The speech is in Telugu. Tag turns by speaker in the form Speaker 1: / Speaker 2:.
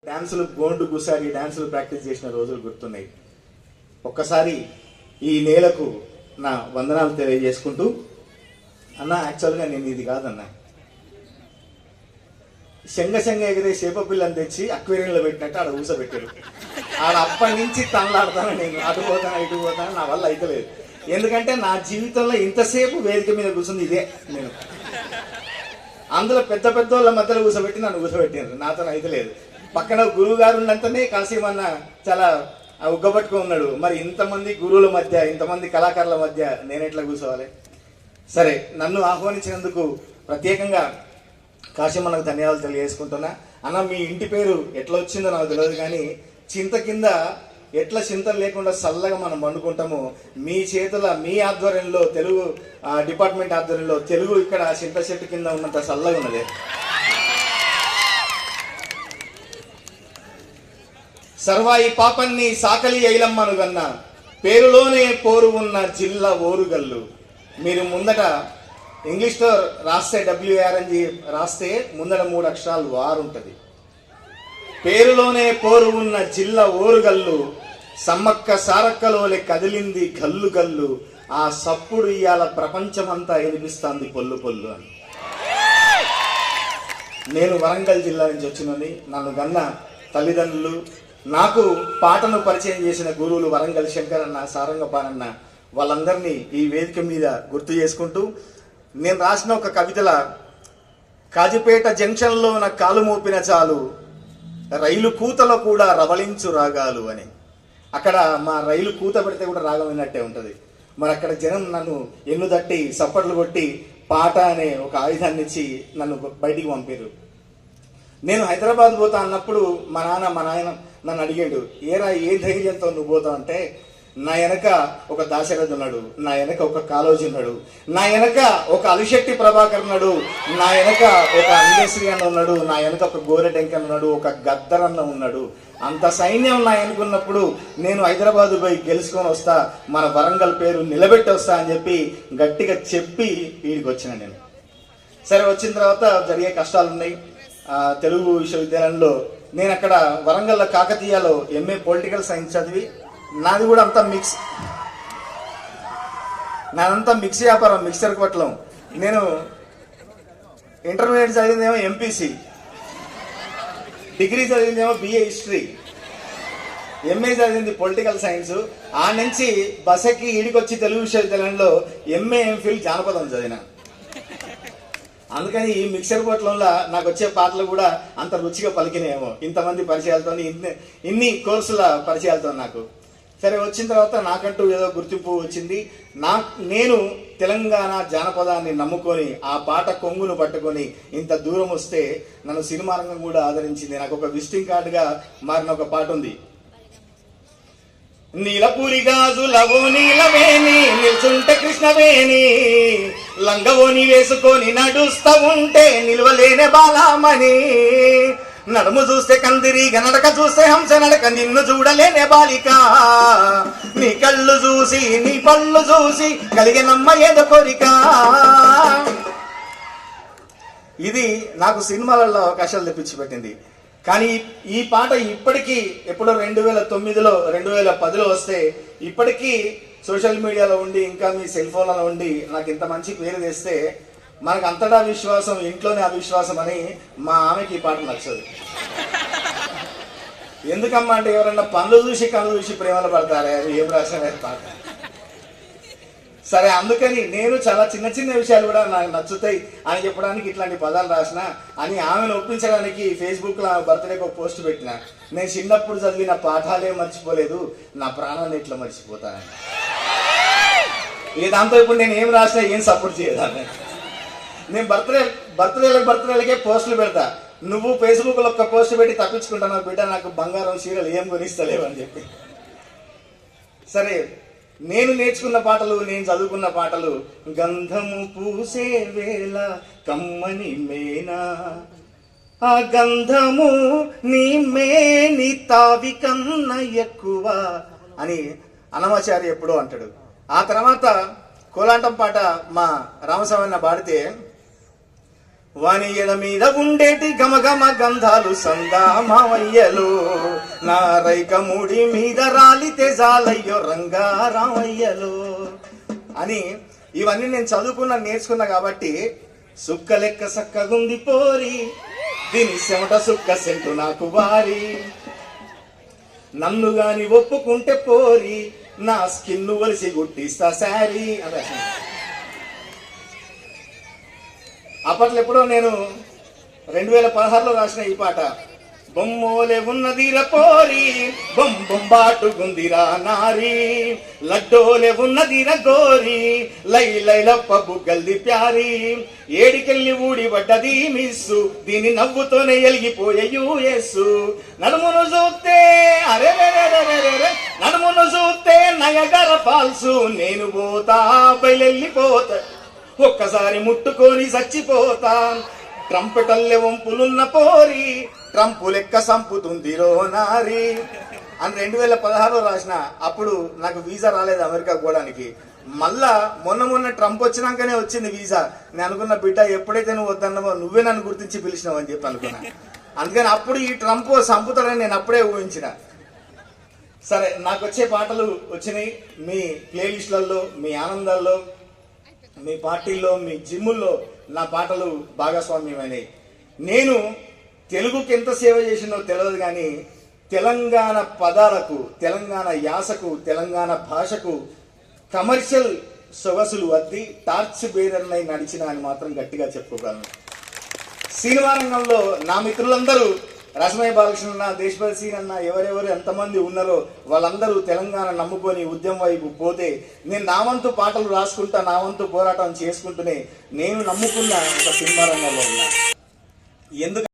Speaker 1: డాన్సులు గోండు గుసారి డాన్సులు ప్రాక్టీస్ చేసిన రోజులు గుర్తున్నాయి. ఒక్కసారి ఈ నేలకు నా వందనాలు తెలియజేసుకుంటూ, అన్న యాక్చువల్గా నేను ఇది కాదన్నా, శంగ ఎగిరే చేప పిల్లని తెచ్చి అక్వేరియంలో పెట్టినట్టు ఆడ ఊసబెట్టారు. ఆడ అప్పటి నుంచి తనలాడతాను, నేను అటు పోతాను ఇటు పోతాను, నా వల్ల అయితలేదు. ఎందుకంటే నా జీవితంలో ఇంతసేపు వేదిక మీద కూర్చుంది ఇదే. నేను అందులో పెద్ద పెద్ద వాళ్ళ మధ్యలో కూర్చోబెట్టి నన్ను కూర్చోబెట్టారు, నాతో అయితలేదు. పక్కన గురువు గారు ఉన్నంతనే కాశీమన్న చాలా ఉగ్గబట్టుకుని ఉన్నాడు. మరి ఇంతమంది గురువుల మధ్య, ఇంతమంది కళాకారుల మధ్య నేను ఎట్లా కూర్చోవాలి? సరే, నన్ను ఆహ్వానించినందుకు ప్రత్యేకంగా కాశీమన్నకు ధన్యవాదాలు తెలియజేసుకుంటున్నా. అన్న, మీ ఇంటి పేరు ఎట్లా వచ్చిందో నాకు తెలియదు, కానీ చింత కింద ఎట్లా చింతలు లేకుండా చల్లగా మనం వండుకుంటాము, మీ చేతుల మీ ఆధ్వర్యంలో, తెలుగు డిపార్ట్మెంట్ ఆధ్వర్యంలో తెలుగు ఇక్కడ చింత చెట్టు కింద ఉన్నంత చల్లగా ఉన్నది. సర్వాయి పాపన్ని సాకలి ఐలమ్మను గన్న, పేరులోనే పోరు ఉన్న జిల్లా ఓరుగల్లు. మీరు ముందట ఇంగ్లీష్లో రాస్తే WAR అని రాస్తే ముందట 3 అక్షరాలు వారు ఉంటుంది. పేరులోనే పోరు ఉన్న జిల్లా ఓరుగల్లు, సమ్మక్క సారక్కలోలే కదిలింది గల్లు గల్లు, ఆ సప్పుడు ఇయాల ప్రపంచమంతా వినిపిస్తుంది పొల్లు పొల్లు అని. నేను వరంగల్ జిల్లా నుంచి వచ్చినని, నన్ను గన్న తల్లిదండ్రులు, నాకు పాటను పరిచయం చేసిన గురువులు వరంగల్ శంకర్ అన్న, సారంగపానన్న, వాళ్ళందరినీ ఈ వేదిక మీద గుర్తు చేసుకుంటూ, నేను రాసిన ఒక కవితల కాజిపేట జంక్షన్లో నా కాలు మోపిన చాలు, రైలు కూతలో కూడా రవళించు రాగాలు అని. అక్కడ మా రైలు కూత పెడితే కూడా రాగం విన్నట్టే ఉంటుంది. మరి అక్కడ జనం నన్ను ఎన్ను తట్టి సప్పట్లు కొట్టి పాట అనే ఒక ఆయుధాన్ని ఇచ్చి నన్ను బయటికి పంపారు. నేను హైదరాబాద్ పోతా అన్నప్పుడు మా నాయన నన్ను అడిగాడు, ఏరా ఏ ధైర్యంతో నువ్వు పోతావు అంటే, నా వెనక ఒక దాశరథి ఉన్నాడు, నా వెనక ఒక కాళోజీ ఉన్నాడు, నా వెనక ఒక అలిశెట్టి ప్రభాకర్ ఉన్నాడు, నా వెనక ఒక అందేశ్రీ అన్న ఉన్నాడు, నా వెనక ఒక గోరెటెంకన్ ఉన్నాడు, ఒక గద్దర్ అన్న ఉన్నాడు. అంత సైన్యం నా వెనుకున్నప్పుడు నేను హైదరాబాద్ పోయి గెలుచుకొని వస్తా, మన వరంగల్ పేరు నిలబెట్టి వస్తా అని చెప్పి గట్టిగా చెప్పి వీడికి వచ్చిన నేను. సరే, వచ్చిన తర్వాత జరిగే కష్టాలు ఉన్నాయి. తెలుగు విశ్వవిద్యాలయంలో నేను అక్కడ వరంగల్ కాకతీయలో MA పొలిటికల్ సైన్స్ చదివి, నాది కూడా అంతా నాదంతా మిక్స్ వ్యాపారం, మిక్సర్ కొట్టలం. నేను ఇంటర్మీడియట్ చదివిందేమో MPC, డిగ్రీ చదివిందేమో BA హిస్టరీ, MA చదివింది పొలిటికల్ సైన్స్. ఆ నుంచి బసకి ఈడికొచ్చి తెలుగు విశ్వవిద్యాలయంలో MA MPhil జానపదం చదివిన. అందుకని ఈ మిక్సర్ కొట్టడంలో నాకు వచ్చే పాటలు కూడా అంత రుచిగా పలికినాయేమో, ఇంతమంది పరిచయాలతో, ఇన్ని కోర్సుల పరిచయాలతో నాకు. సరే, వచ్చిన తర్వాత నాకంటూ ఏదో గుర్తింపు వచ్చింది. నేను తెలంగాణ జానపదాన్ని నమ్ముకొని ఆ పాట కొంగును పట్టుకొని ఇంత దూరం వస్తే నన్ను సినిమా రంగం కూడా ఆదరించింది. నాకు ఒక విజిటింగ్ కార్డుగా మారిన ఒక పాట ఉంది. నీలపూరి గాజులవో నీలవేణి, నిల్చుంటే కృష్ణవేణి, లంగవోని వేసుకొని నడుస్తా ఉంటే నిల్వలేనే బాలామణి, నడుము చూస్తే కందిరిగ నడక చూస్తే హంస నడక, నిన్ను చూడలేనే బాలిక, నీ కళ్ళు చూసి నీ పళ్ళు చూసి కలిగినమ్మ ఏదో కోరిక. ఇది నాకు సినిమాలలో అవకాశాలు తెప్పించిపెట్టింది. కానీ ఈ పాట ఇప్పటికీ ఎప్పుడో 2009లో 2010లో వస్తే ఇప్పటికీ సోషల్ మీడియాలో ఉండి, ఇంకా మీ సెల్ ఫోన్లలో ఉండి నాకు ఇంత మంచి పేరు తెస్తే, మనకు అంతటా విశ్వాసం ఇంట్లోనే అవిశ్వాసం అని మా ఆమెకి ఈ పాట నచ్చదు. ఎందుకమ్మా అంటే, ఎవరన్నా పనులు చూసి కళ్ళు చూసి ప్రేమలు పడతారే, అది ఏం రాసిన పాట. సరే, అందుకని నేను చాలా చిన్న చిన్న విషయాలు కూడా నాకు నచ్చుతాయి అని చెప్పడానికి ఇట్లాంటి పదాలు రాసిన అని ఆమెను ఒప్పించడానికి ఫేస్బుక్లో బర్త్డేకి ఒక పోస్ట్ పెట్టిన. నేను చిన్నప్పుడు చదివిన పాఠాలే మర్చిపోలేదు, నా ప్రాణాన్ని ఎట్లా మర్చిపోతానని. దాంతో ఇప్పుడు నేను ఏం రాసినా ఏం సపోర్ట్ చేయదాన్ని. నేను బర్త్డేలకే పోస్టులు పెడతా, నువ్వు ఫేస్బుక్లో ఒక్క పోస్ట్ పెట్టి తప్పించుకుంటాను బిడ్డ, నాకు బంగారం చీరలు ఏం కొనిస్తలేవు అని చెప్పి. సరే, నేను నేర్చుకున్న పాటలు, నేను చదువుకున్న పాటలు, గంధము పూసే వేళ కమ్మని మేనా, ఆ గంధము నీ మేని తావి కన్న ఎక్కువ అని అన్నమాచారి ఎప్పుడో అంటాడు. ఆ తర్వాత కోలాటం పాట మా రామస్వామి పాడితే, వాని ఎద మీద ఉండేటి గమగమ గంధాలు సందా మావయ్యలు నా రైక ముడి మీద రాలితే జాలయ్యో రంగా రామయ్యలు అని ఇవన్నీ నేను నేర్చుకున్నా కాబట్టి సుక్క లెక్క సక్కగుంది పోరి దీని చెమట సుక్క సెంటు నాకు వారి నన్ను గాని ఒప్పుకుంటే పోరి నా స్కిన్ వలిసి గుట్టిస్తా శారీ అదే అప్పట్లో ఎప్పుడో నేను 2016లో రాసిన ఈ పాట బొమ్మోలే ఉన్నదిర పోరి బొంబాటు గుందిరా నారి లడ్డోలే ఉన్నదిర గోరి లై లైలప్ప బుగ్గల్ది ప్యారి ఏడికెళ్ళి ఊడి పడ్డది మిస్సు దీని నవ్వుతోనే ఎలిగిపోయే యూఎస్సు నడుమును చూస్తే అరే నడుమును చూస్తే నయగర ఫాల్సు నేను పోతా బయలెళ్ళిపోతా ఒక్కసారి ముట్టుకొని చచ్చిపోతా ట్రంపెటల్లె వంపులున్న పోరి ట్రంపు లెక్క సంపుతుందిరో నారి అని 2016లో రాసిన. అప్పుడు నాకు వీసా రాలేదు అమెరికా పోవడానికి. మళ్ళా మొన్న ట్రంప్ వచ్చినాకనే వచ్చింది వీసా. నేను అనుకున్న బిడ్డ ఎప్పుడైతే నువ్వు వద్దన్నావో నువ్వే నన్ను గుర్తించి పిలిచినావు అని చెప్పి అనుకున్నా. అందుకని అప్పుడు ఈ ట్రంప్ సంపుతాడని నేను అప్పుడే ఊహించిన. సరే, నాకు వచ్చే పాటలు వచ్చినాయి. మీ ప్లేలిస్టులలో, మీ ఆనందాల్లో, మీ పార్టీల్లో, మీ జిమ్ముల్లో నా పాటలు భాగస్వామ్యమైనవి. నేను తెలుగుకి ఎంత సేవ చేసినో తెలియదు కానీ తెలంగాణ పదాలకు, తెలంగాణ యాసకు, తెలంగాణ భాషకు కమర్షియల్ సొగసులు అద్ది టార్చ్ బేరర్నై నడిచిన అని మాత్రం గట్టిగా చెప్పుకోగలను. సినిమా రంగంలో నా మిత్రులందరూ రసమయ్య బాలకృష్ణ అన్న, దేశపతి సీన్ అన్న, ఎవరెవరు ఎంతమంది ఉన్నారో వాళ్ళందరూ తెలంగాణ నమ్ముకొని ఉద్యమం వైపు పోతే నేను నా వంతు పాటలు రాసుకుంటా, నా వంతు పోరాటం చేసుకుంటూనే నేను నమ్ముకున్న ఒక సినిమా రంగంలో ఉన్నా. ఎందుకు